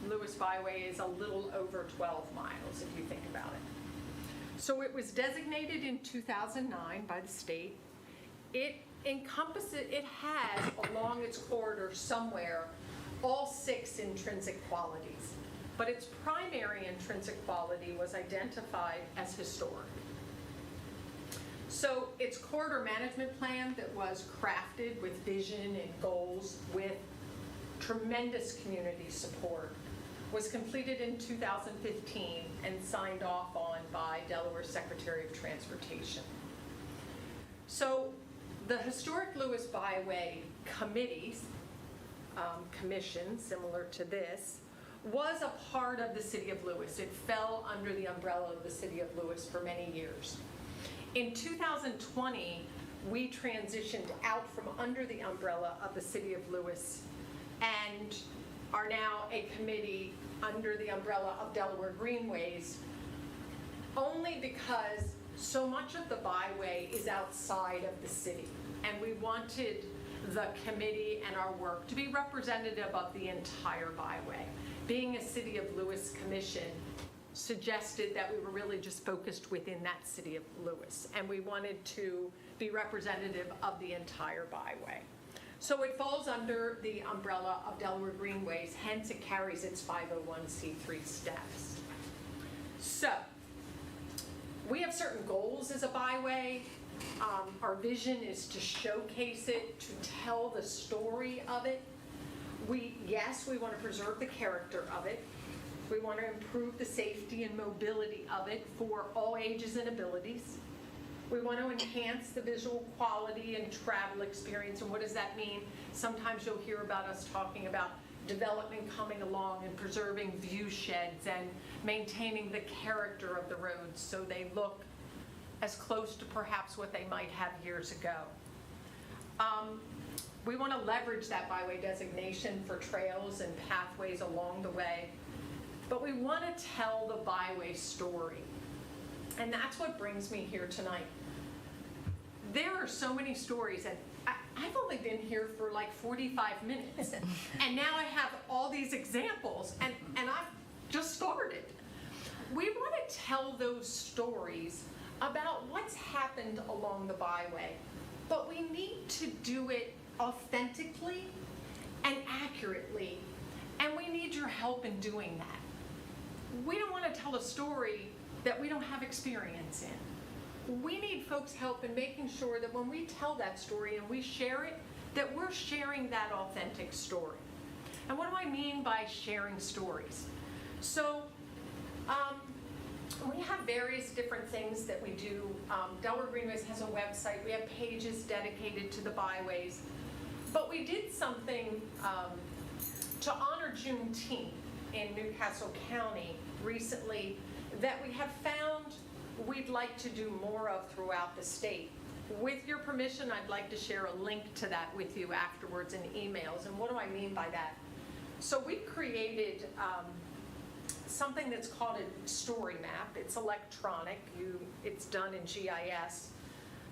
Lewes Byway is a little over 12 miles if you think about it. So it was designated in 2009 by the state. It has along its corridor somewhere all 6 intrinsic qualities, but its primary intrinsic quality was identified as historic. So its corridor management plan that was crafted with vision and goals with tremendous community support was completed in 2015 and signed off on by Delaware's Secretary of Transportation. So the Historic Lewes Byway committees, commission, similar to this, was a part of the city of Lewes. It fell under the umbrella of the city of Lewes for many years. In 2020, we transitioned out from under the umbrella of the city of Lewes and are now a committee under the umbrella of Delaware Greenways, only because so much of the byway is outside of the city, and we wanted the committee and our work to be representative of the entire byway. Being a City of Lewes commission suggested that we were really just focused within that city of Lewes, and we wanted to be representative of the entire byway. So it falls under the umbrella of Delaware Greenways, hence it carries its 501c3 status. So we have certain goals as a byway. Our vision is to showcase it, to tell the story of it. Yes, we want to preserve the character of it. We want to improve the safety and mobility of it for all ages and abilities. We want to enhance the visual quality and travel experience. And what does that mean? Sometimes you'll hear about us talking about development coming along and preserving view sheds and maintaining the character of the roads so they look as close to perhaps what they might have years ago. We want to leverage that byway designation for trails and pathways along the way, but we want to tell the byway story. And that's what brings me here tonight. There are so many stories, and I've only been here for like 45 minutes, and now I have all these examples, and I've just started. We want to tell those stories about what's happened along the byway, but we need to do it authentically and accurately, and we need your help in doing that. We don't want to tell a story that we don't have experience in. We need folks' help in making sure that when we tell that story and we share it, that we're sharing that authentic story. And what do I mean by sharing stories? So we have various different things that we do. Delaware Greenways has a website. We have pages dedicated to the byways. But we did something to honor Juneteenth in Newcastle County recently that we have found we'd like to do more of throughout the state. With your permission, I'd like to share a link to that with you afterwards in emails. And what do I mean by that? So we created something that's called a story map. It's electronic. It's done in GIS.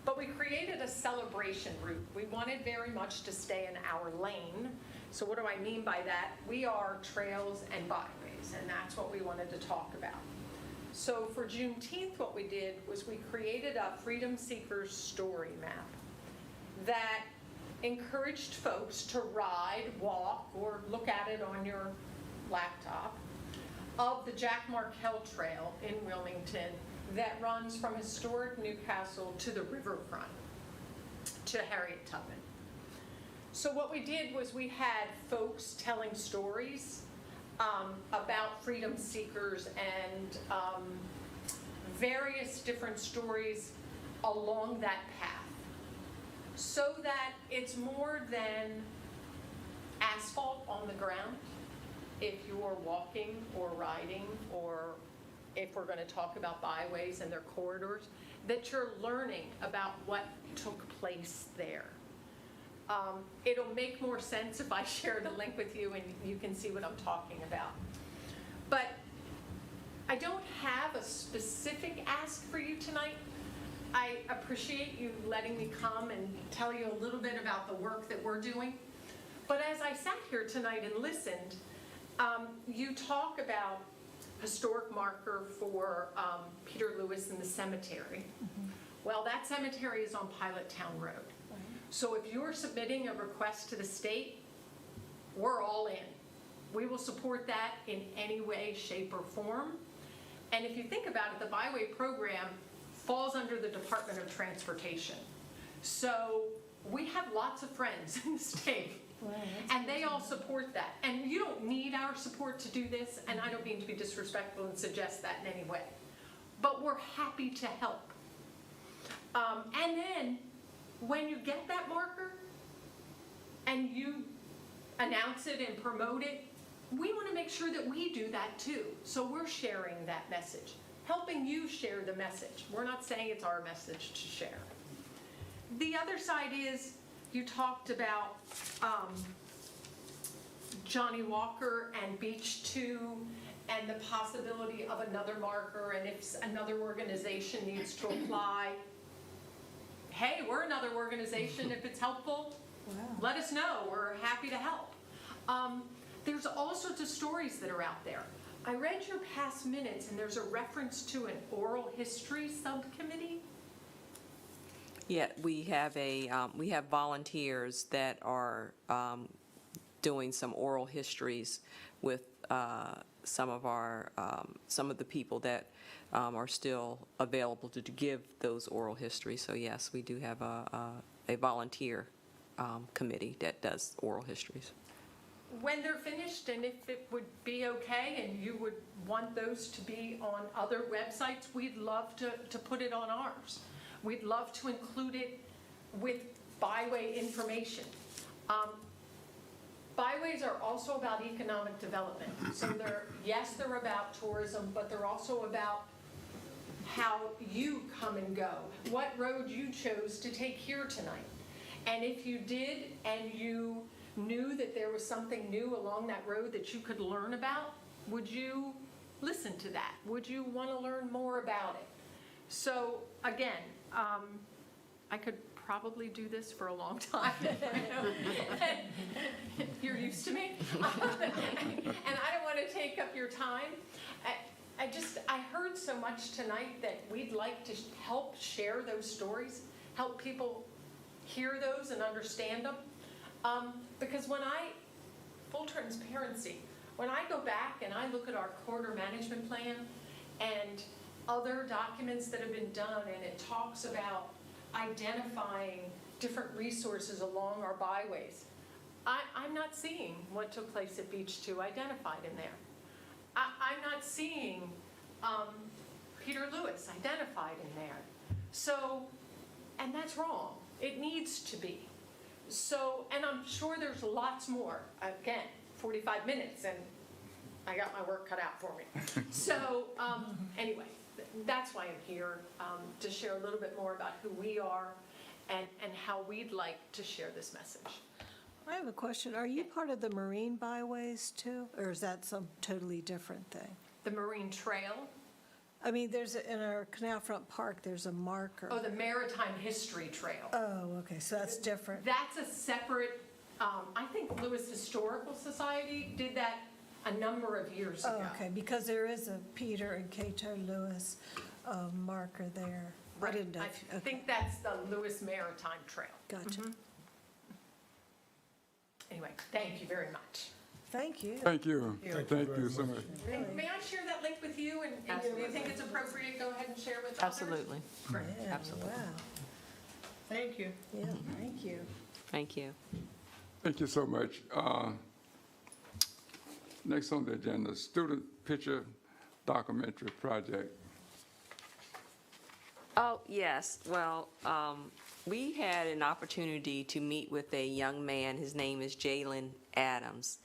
But we created a celebration route. We wanted very much to stay in our lane. So what do I mean by that? We are trails and byways, and that's what we wanted to talk about. So for Juneteenth, what we did was we created a Freedom Seekers story map that encouraged folks to ride, walk, or look at it on your laptop of the Jack Markell Trail in Wilmington that runs from historic Newcastle to the riverfront, to Harriet Tubman. So what we did was we had folks telling stories about freedom seekers and various different stories along that path, so that it's more than asphalt on the ground if you're walking or riding, or if we're going to talk about byways and their corridors, that you're learning about what took place there. It'll make more sense if I share the link with you and you can see what I'm talking about. But I don't have a specific ask for you tonight. I appreciate you letting me come and tell you a little bit about the work that we're doing. But as I sat here tonight and listened, you talk about historic marker for Peter Lewes and the cemetery. Mm-hmm. Well, that cemetery is on Pilot Town Road. Right. So if you're submitting a request to the state, we're all in. We will support that in any way, shape, or form. And if you think about it, the Byway program falls under the Department of Transportation. So we have lots of friends in the state. Wow, and they all support that. And you don't need our support to do this, and I don't mean to be disrespectful and suggest that in any way. But we're happy to help. And then, when you get that marker, and you announce it and promote it, we want to make sure that we do that too. So we're sharing that message, helping you share the message. We're not saying it's our message to share. The other side is, you talked about Johnny Walker and Beach 2 and the possibility of another marker, and if another organization needs to apply. Hey, we're another organization. If it's helpful, let us know. We're happy to help. There's all sorts of stories that are out there. I read your past minutes, and there's a reference to an oral history subcommittee. Yeah, we have volunteers that are doing some oral histories with some of the people that are still available to give those oral histories. So yes, we do have a volunteer committee that does oral histories. When they're finished, and if it would be okay and you would want those to be on other websites, we'd love to put it on ours. We'd love to include it with byway information. Byways are also about economic development. So they're about tourism, but they're also about how you come and go, what road you chose to take here tonight. And if you did, and you knew that there was something new along that road that you could learn about, would you listen to that? Would you want to learn more about it? So again, I could probably do this for a long time. You're used to me. And I don't want to take up your time. I heard so much tonight that we'd like to help share those stories, help people hear those and understand them. Because full transparency, when I go back and I look at our corridor management plan and other documents that have been done, and it talks about identifying different resources along our byways, I'm not seeing what took place at Beach 2 identified in there. I'm not seeing Peter Lewes identified in there. So, and that's wrong. It needs to be. So, and I'm sure there's lots more. Again, 45 minutes, and I got my work cut out for me. So, anyway, that's why I'm here, to share a little bit more about who we are and how we'd like to share this message. I have a question. Are you part of the Marine Byways too, or is that some totally different thing? The Marine Trail, I mean, in our Canal Front Park, there's a marker. the Maritime History Trail. Oh, okay, so that's different. That's a separate, I think Lewes Historical Society did that a number of years ago. Oh, okay, because there is a Peter and Cato Lewis marker there. I didn't know. I think that's the Lewes Maritime Trail. Gotcha. Anyway, thank you very much. Thank you. Thank you. Thank you so much. And may I share that link with you? And if you think it's appropriate, go ahead and share with others. Absolutely. Yeah, Absolutely. Wow, Thank you. yeah, thank you. Thank you. Thank you so much. Next on the agenda, Student Picture Documentary Project. Oh, yes. Well, we had an opportunity to meet with a young man. His name is Jalen Adams.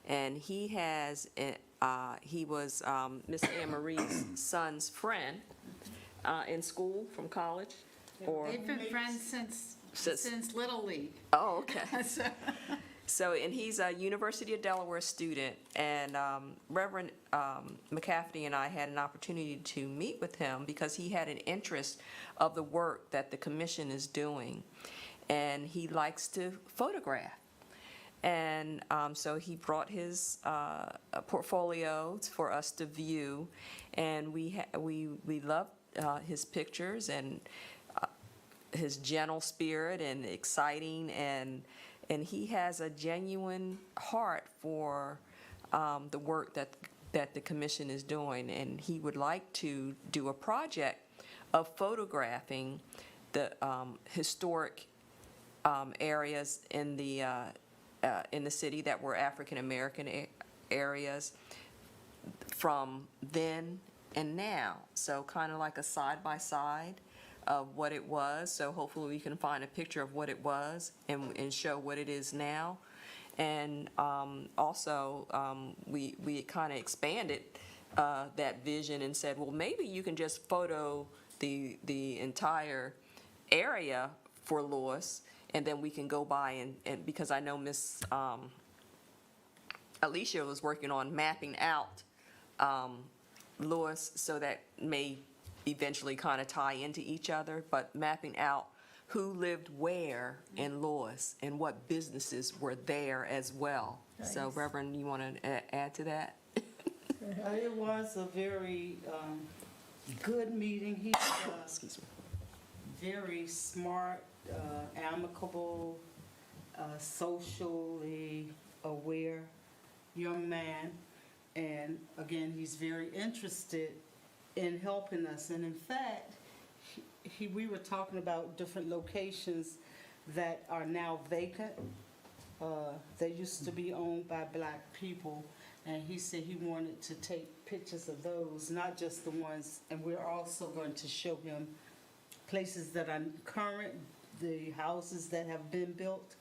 And he was Miss Anne Marie's son's friend in school from college. Or They've been friends since Little League. Oh, okay. So, and he's a University of Delaware student, and Reverend McCafferty and I had an opportunity to meet with him because he had an interest of the work that the commission is doing, and he likes to photograph. And so he brought his portfolio for us to view, and we loved his pictures and his gentle spirit and exciting, and he has a genuine heart for the work that the commission is doing, and he would like to do a project of photographing the historic areas in the city that were African American areas from then and now. So kind of like a side by side of what it was. So hopefully we can find a picture of what it was and show what it is now. And also we kind of expanded that vision and said, well, maybe you can just photo the entire area for Lewes, and then we can go by and because I know Miss Alicia was working on mapping out Lewes, so that may eventually kind of tie into each other, but mapping out who lived where in Lewes and what businesses were there as well. So Nice. Reverend, you want to add to that? It was a very good meeting. He's Excuse me. very smart, amicable, socially aware young man. And again, he's very interested in helping us. And in fact, we were talking about different locations that are now vacant. They used to be owned by Black people. And he said he wanted to take pictures of those, not just the ones, and we're also going to show him places that are current, the houses that have been built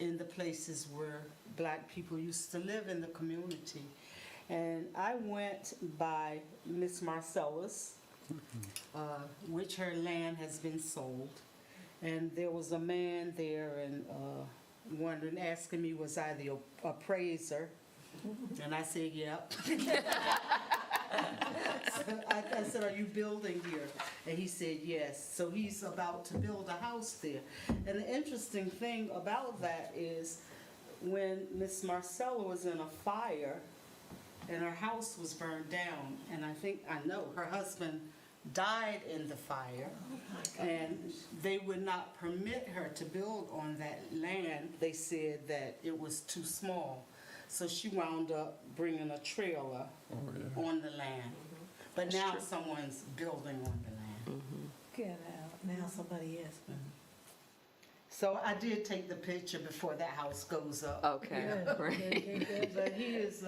in the places where Black people used to live in the community. And I went by Miss Marcellus, which her land has been sold. And there was a man there and wondering, asking me, was I the appraiser? And I said, yep. I said, are you building here? And he said, yes. So he's about to build a house there. And the interesting thing about that is when Miss Marcella was in a fire and her house was burned down, and I know her husband died in the fire, and they would not permit her to build on that land. They said that it was too small. So she wound up bringing a trailer on the land. But now someone's building on the land. Get out, now somebody is. So I did take the picture before that house goes up. Okay, great. But he is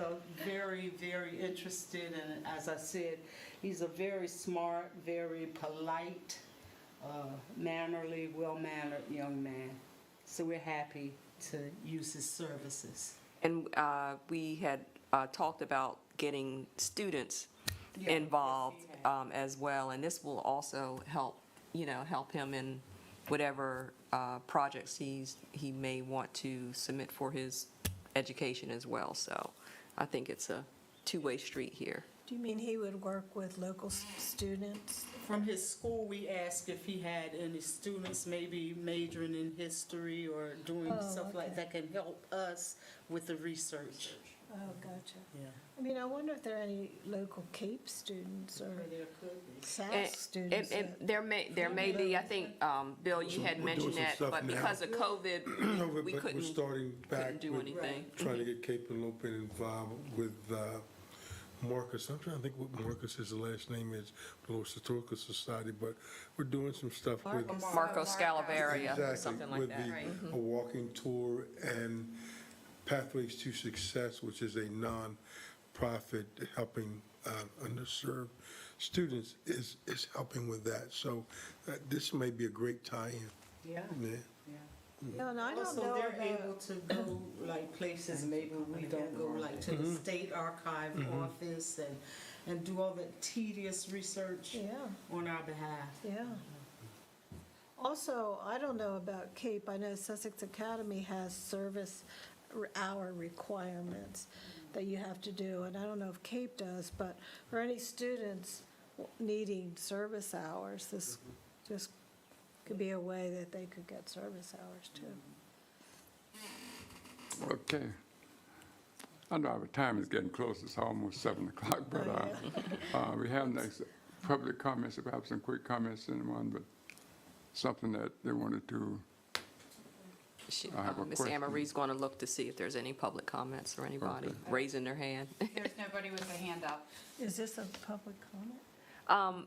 very, very interested, and as I said, he's a very smart, very polite, mannerly, well-mannered young man. So we're happy to use his services. And we had talked about getting students involved, yes, as well, and this will also help, help him in whatever projects he may want to submit for his education as well. So I think it's a two-way street here. Do you mean he would work with local students? From his school, we asked if he had any students maybe majoring in history or doing stuff like that can help us with the research. Oh, gotcha. Yeah. I mean, I wonder if there are any local Cape students or There could be. SAS students. And that- there may be, I think, Bill, you had We're doing mentioned some that, stuff but now. because of COVID, we But we're couldn't starting back do with anything. trying to get Cape and Lopen involved with Marcus. I'm trying to think what Marcus's last name is, the Lewes Historical Society, but we're doing some stuff with. Marco Scalaveria, Exactly, something like with that. a walking tour and Pathways to Success, which is a non-profit helping underserved students, is helping with that. So this may be a great tie-in. Yeah. Yeah. Yeah, and I don't Also, know they're about, able to go like places maybe we don't go, like to the state archive office and do all that tedious research yeah, on our behalf. yeah. Also, I don't know about Cape. I know Sussex Academy has service hour requirements that you have to do, and I don't know if Cape does, but for any students needing service hours, this just could be a way that they could get service hours too. Okay. I know our time is getting close, it's almost 7 o'clock, but we have next public comments, if I have some quick comments, anyone, but something that they wanted to, I have a Ms. question. Amory's going to look to see if there's any public comments or anybody Okay. raising their hand. There's nobody with a hand up. Is this a public comment?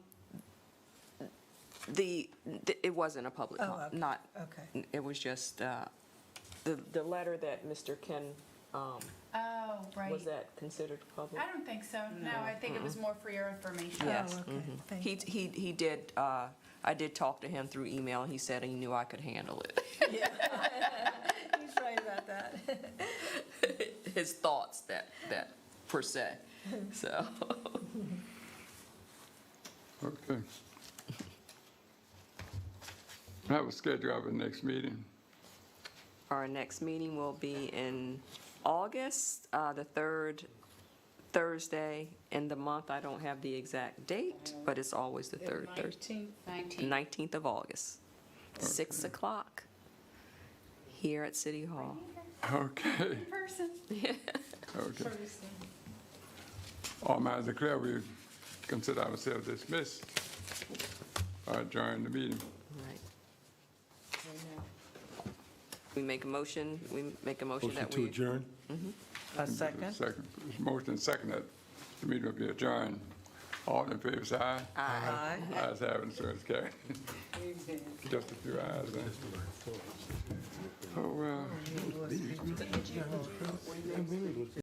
It wasn't a public Oh, comment, okay. not, Okay. it was just the letter that Mr. Ken, Oh, right. was that considered public? I don't think so. No, I think it was more for your information. Yes. Oh, okay. Thank you. He did, I did talk to him through email, and he said he knew I could handle it. Yeah. He's right about that. His thoughts, that per se, so. okay. I have a schedule of the next meeting. Our next meeting will be in August, the third Thursday in the month. I don't have the exact date, but it's always the third Thursday. 19th. 19th of August, 6 o'clock, here at City Hall. Okay. Person. Okay. All minds are clear, we consider ourselves dismissed. Adjourn the meeting. Right. We make a motion that Motion to we. adjourn? A second? Second, motion second that the meeting will be adjourned. All in favor, say aye. Aye. Ayes have it, so it's carried. Just a few ayes, then. Oh, well.